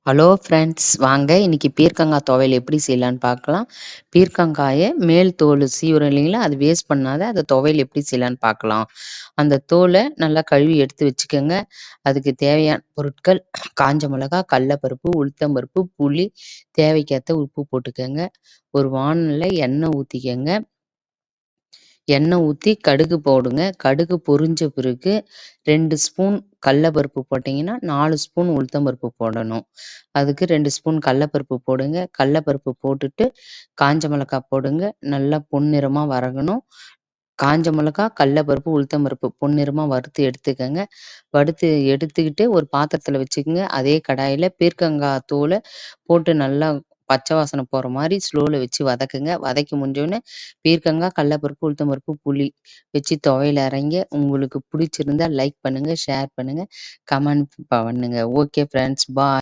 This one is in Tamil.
ஹலோ ஃப்ரெண்ட்ஸ் வாங்க இன்னைக்கு பீர்க்கங்காய் துவையல் எப்படி செய்யலான்னு பார்க்கலாம். பீர்க்கங்காயை மேல் தோல் சீவுறோம் இல்லைங்களா, அது வேஸ்ட் பண்ணாத அதை துவையல் எப்படி செய்யலான்னு பார்க்கலாம். அந்த தோலை நல்லா கழுவி எடுத்து வச்சுக்கோங்க. அதுக்கு தேவையான பொருட்கள் காஞ்ச மிளகா, கடலைப்பருப்பு, உளுத்தம்பருப்பு, புளி, தேவைக்கேற்ற உப்பு போட்டுக்கோங்க. ஒரு வாணலில் எண்ணெய் ஊற்றிக்கங்க. எண்ணெய் ஊற்றி கடுகு போடுங்க. கடுகு பொரிஞ்ச பிறகு 2 ஸ்பூன் கடலைப்பருப்பு போட்டிங்கன்னா 4 ஸ்பூன் உளுத்தம்பருப்பு போடணும். அதுக்கு 2 ஸ்பூன் கடலைப்பருப்பு போடுங்க. கடலைப்பருப்பு போட்டுட்டு காஞ்ச மிளகாய் போடுங்க. நல்லா பொன்னிறமா வதங்கணும். காஞ்ச மிளகா, கடலைப்பருப்பு, உளுத்தம்பருப்பு பொன்னிறமா வறுத்து எடுத்துக்கங்க. வறுத்து எடுத்துக்கிட்டு ஒரு பாத்திரத்தில் வச்சுக்கோங்க. அதே கடாயில் பீர்க்கங்காய் தோலை போட்டு நல்லா பச்சை வாசனை போகிற மாதிரி ஸ்லோவில் வச்சு வதக்குங்க. வதக்கி முடிஞ்சோடனே பீர்க்கங்காய், கடலைப்பருப்பு, உளுத்தம்பருப்பு, புளி வச்சு துவையல் அரைங்க. உங்களுக்கு பிடிச்சிருந்தா லைக் பண்ணுங்கள், ஷேர் பண்ணுங்கள், கமெண்ட் பண்ணுங்கள். ஓகே ஃப்ரெண்ட்ஸ், பாய்.